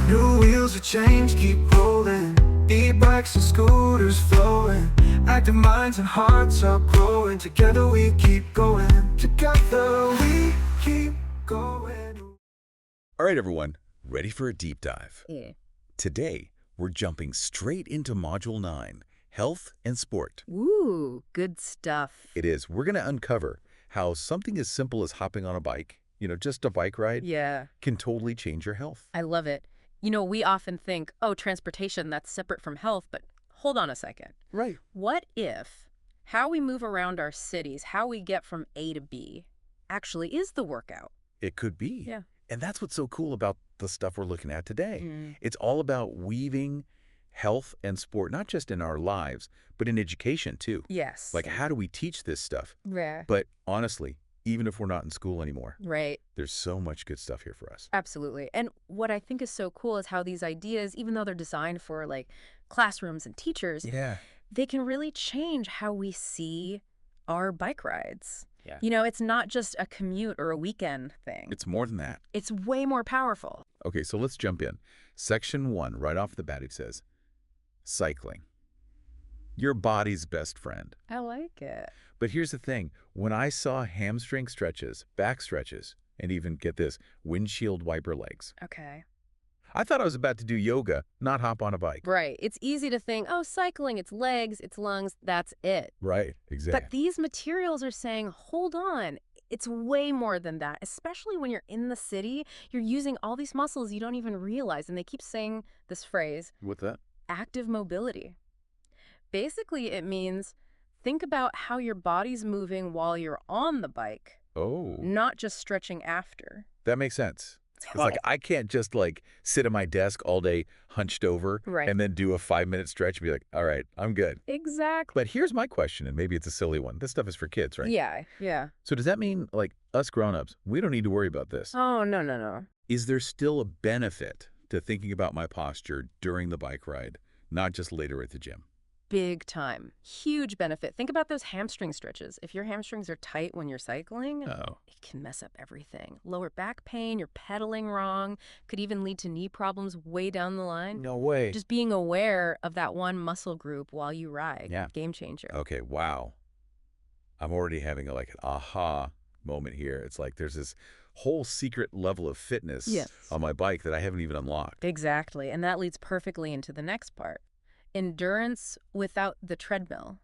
New wheels of change keep rolling, e-bikes and scooters flowing. Active minds and hearts are growing. Together we keep going. Together we keep going. All right, everyone, ready for a deep dive? Yeah. Today, we're jumping straight into Module 9, Health and Sport. Ooh, good stuff. It is. We're going to uncover how something as simple as hopping on a bike, just a bike ride, Yeah, can totally change your health. I love it. We often think, oh, transportation, that's separate from health, but hold on a second. Right. What if how we move around our cities, how we get from A to B, actually is the workout? It could be. Yeah. And that's what's so cool about the stuff we're looking at today. Mm. It's all about weaving health and sport, not just in our lives, but in education, too. Yes. Like, how do we teach this stuff? Rare. But honestly, even if we're not in school anymore, Right. there's so much good stuff here for us. Absolutely. And what I think is so cool is how these ideas, even though they're designed for classrooms and teachers, Yeah. they can really change how we see our bike rides. Yeah. It's not just a commute or a weekend thing. It's more than that. It's way more powerful. Okay, so let's jump in. Section 1, right off the bat, it says, cycling. Your body's best friend. I like it. But here's the thing. When I saw hamstring stretches, back stretches, and even, get this, windshield wiper legs, Okay. I thought I was about to do yoga, not hop on a bike. Right. It's easy to think, oh, cycling, it's legs, it's lungs, that's it. Right, exactly. But these materials are saying, hold on, it's way more than that. Especially when you're in the city, you're using all these muscles you don't even realize. And they keep saying this phrase, What's that? active mobility. Basically, it means think about how your body's moving while you're on the bike, Oh, not just stretching after. that makes sense. It's like I can't just sit at my desk all day hunched over Right. and then do a 5-minute stretch and be like, all right, I'm good. Exactly. But here's my question, and maybe it's a silly one. This stuff is for kids, right? Yeah. So does that mean, us grown-ups, we don't need to worry about this? Oh, no. Is there still a benefit to thinking about my posture during the bike ride, not just later at the gym? Big time. Huge benefit. Think about those hamstring stretches. If your hamstrings are tight when you're cycling, Oh, it can mess up everything. Lower back pain, you're pedaling wrong, could even lead to knee problems way down the line. no way. Just being aware of that one muscle group while you ride. Yeah. Game changer. Okay, wow. I'm already having an aha moment here. It's like there's this whole secret level of fitness Yes. on my bike that I haven't even unlocked. Exactly. And that leads perfectly into the next part. Endurance without the treadmill.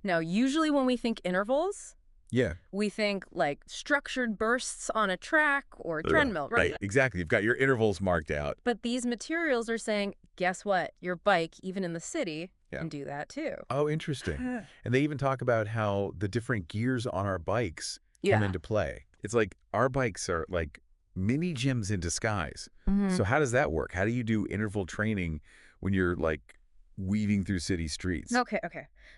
Now, usually when we think intervals, Yeah. we think structured bursts on a track or treadmill, right? Exactly. You've got your intervals marked out. But these materials are saying, guess what? Your bike, even in the city, Yeah. can do that too. Oh, interesting. And they even talk about how the different gears on our bikes come into play. It's like our bikes are like mini gyms in disguise. Mhm. So how does that work? How do you do interval training when you're weaving through city streets? Okay.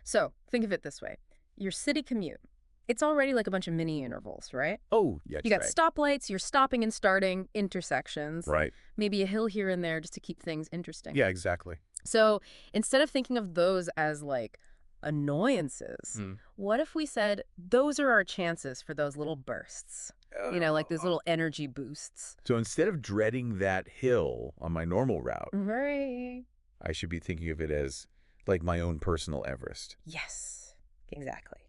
So think of it this way. Your city commute, it's already like a bunch of mini intervals, right? Oh, yeah. You got right. stoplights, you're stopping and starting, intersections, Right. maybe a hill here and there just to keep things interesting. Yeah, exactly. So instead of thinking of those as annoyances, Hmm. what if we said those are our chances for those little bursts? Like those little energy boosts. So instead of dreading that hill on my normal route, Right. I should be thinking of it as my own personal Everest. Yes, exactly.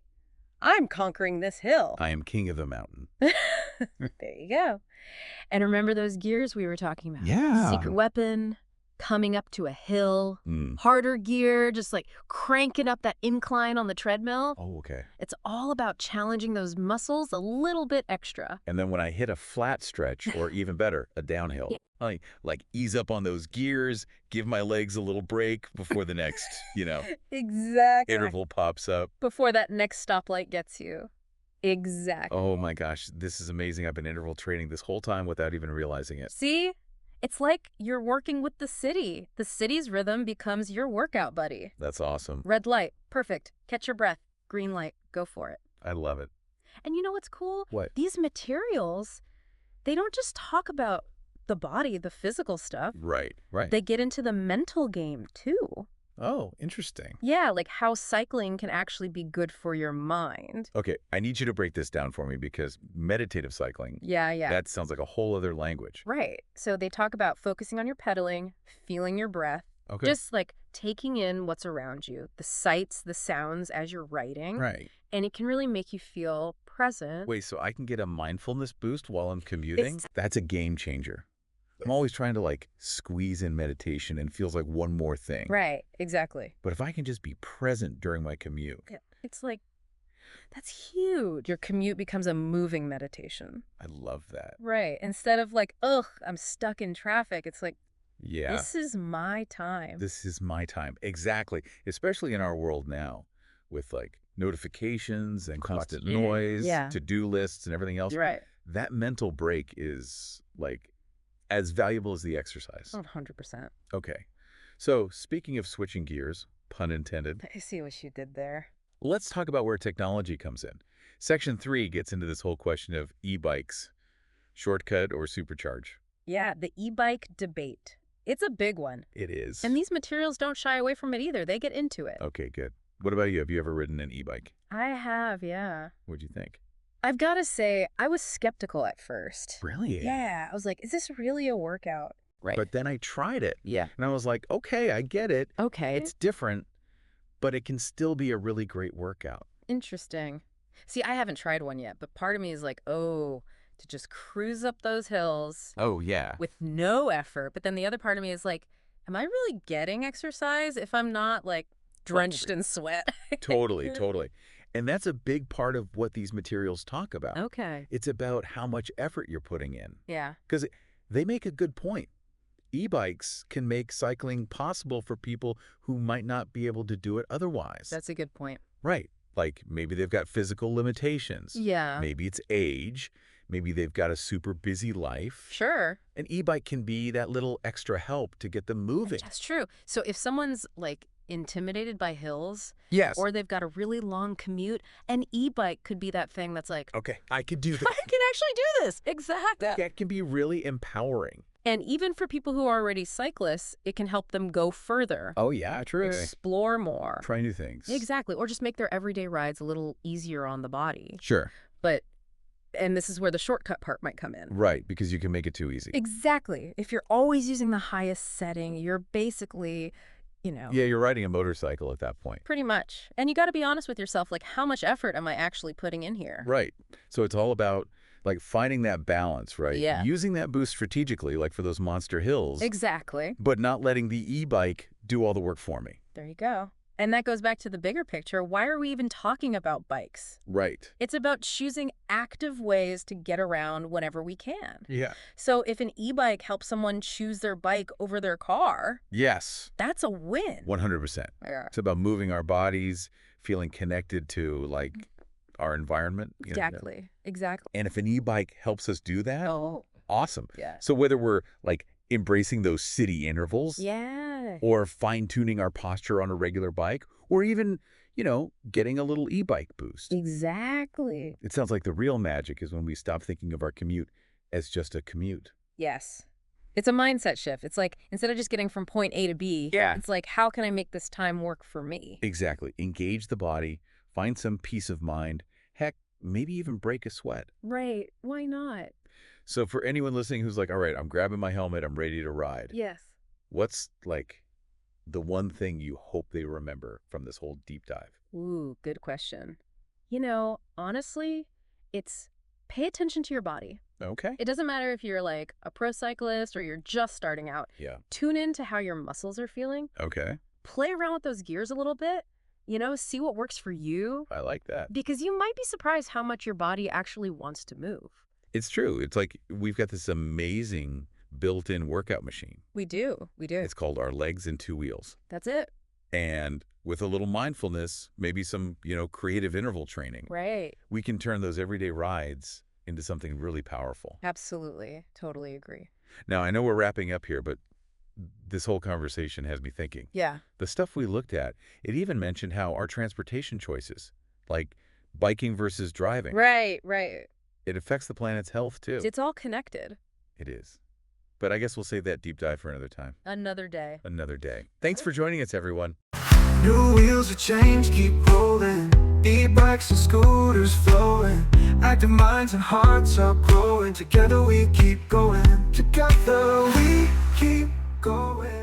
I'm conquering this hill. I am king of the mountain. There you go. And remember those gears we were talking about? Yeah. Secret weapon, coming up to a hill, Mm. harder gear, just cranking up that incline on the treadmill. Oh, okay. It's all about challenging those muscles a little bit extra. And then when I hit a flat stretch, or even better, a downhill, I ease up on those gears, give my legs a little break before the next, Exactly. interval pops up. Before that next stoplight gets you. Exactly. Oh my gosh, this is amazing. I've been interval training this whole time without even realizing it. See? It's like you're working with the city. The city's rhythm becomes your workout buddy. That's awesome. Red light, perfect. Catch your breath. Green light, go for it. I love it. And you know what's cool? What? These materials, they don't just talk about the body, the physical stuff. Right. They get into the mental game too. Oh, interesting. Yeah, like how cycling can actually be good for your mind. Okay, I need you to break this down for me because meditative cycling, Yeah. that sounds like a whole other language. Right. So they talk about focusing on your pedaling, feeling your breath, Okay. just like taking in what's around you, the sights, the sounds as you're riding. Right. And it can really make you feel present. Wait, so I can get a mindfulness boost while I'm commuting? That's a game changer. I'm always trying to like squeeze in meditation and feels like one more thing. Right, exactly. But if I can just be present during my commute, It's like, that's huge. Your commute becomes a moving meditation. I love that. Right. Instead of like, ugh, I'm stuck in traffic. It's like, Yeah. this is my time. This is my time. Exactly. Especially in our world now with like notifications and constant noise, Yeah. to-do lists and everything else. Right. That mental break is like as valuable as the exercise. 100%. Okay. So speaking of switching gears, pun intended, I see what you did there. let's talk about where technology comes in. Section 3 gets into this whole question of e-bikes, shortcut or supercharge. Yeah, the e-bike debate. It's a big one. It is. And these materials don't shy away from it either. They get into it. Okay, good. What about you? Have you ever ridden an e-bike? I have, yeah. What'd you think? I've got to say, I was skeptical at first. Really? Yeah, I was like, is this really a workout? Right. But then I tried it. Yeah. And I was like, okay, I get it. Okay. It's different, but it can still be a really great workout. Interesting. See, I haven't tried one yet, but part of me is like, oh, to just cruise up those hills Oh, yeah. with no effort. But then the other part of me is like, am I really getting exercise if I'm not like drenched in sweat? Totally, totally. And that's a big part of what these materials talk about. Okay. It's about how much effort you're putting in. Yeah. Because they make a good point. E-bikes can make cycling possible for people who might not be able to do it otherwise. That's a good point. Right. Like maybe they've got physical limitations. Yeah. Maybe it's age. Maybe they've got a super busy life. Sure. An e-bike can be that little extra help to get them moving. That's true. So if someone's like intimidated by hills, Yes. or they've got a really long commute, an e-bike could be that thing that's like, Okay, I could do that. I can actually do this. Exactly. That can be really empowering. And even for people who are already cyclists, it can help them go further, Oh, yeah, true. explore more. Try new things. Exactly. Or just make their everyday rides a little easier on the body. Sure. And this is where the shortcut part might come in. Right, because you can make it too easy. Exactly. If you're always using the highest setting, you're basically, Yeah, you're riding a motorcycle at that point. pretty much. And you got to be honest with yourself, like, how much effort am I actually putting in here? Right. So it's all about like finding that balance, right? Yeah. Using that boost strategically, like for those monster hills, Exactly. but not letting the e-bike do all the work for me. There you go. And that goes back to the bigger picture. Why are we even talking about bikes? Right. It's about choosing active ways to get around whenever we can. Yeah. So if an e-bike helps someone choose their bike over their car, Yes. that's a win. 100%. Yeah. It's about moving our bodies, feeling connected to like our environment. you know. Exactly. Exactly. And if an e-bike helps us do that, Oh, awesome. yeah. So whether we're like embracing those city intervals Yeah. or fine-tuning our posture on a regular bike or even, getting a little e-bike boost. Exactly. It sounds like the real magic is when we stop thinking of our commute as just a commute. Yes. It's a mindset shift. It's like, instead of just getting from point A to B, Yeah. it's like, how can I make this time work for me? Exactly. Engage the body, find some peace of mind, heck, maybe even break a sweat. Right. Why not? So for anyone listening who's like, all right, I'm grabbing my helmet, I'm ready to ride. Yes. What's like the one thing you hope they remember from this whole deep dive? Ooh, good question. Honestly, it's pay attention to your body. Okay. It doesn't matter if you're like a pro cyclist or you're just starting out. Yeah. Tune in to how your muscles are feeling. Okay. Play around with those gears a little bit. See what works for you. I like that. Because you might be surprised how much your body actually wants to move. It's true. It's like we've got this amazing built-in workout machine. We do. We do. It's called our legs and two wheels. That's it. And with a little mindfulness, maybe some, creative interval training, Right. we can turn those everyday rides into something really powerful. Absolutely. Totally agree. Now, I know we're wrapping up here, but this whole conversation has me thinking. Yeah. The stuff we looked at, it even mentioned how our transportation choices, like biking versus driving, Right. it affects the planet's health too. It's all connected. It is. But I guess we'll save that deep dive for another time, Another day. another day. Thanks for joining us, everyone. New wheels of change keep rolling, e-bikes and scooters flowing. Active minds and hearts are growing. Together we keep going. Together we keep going.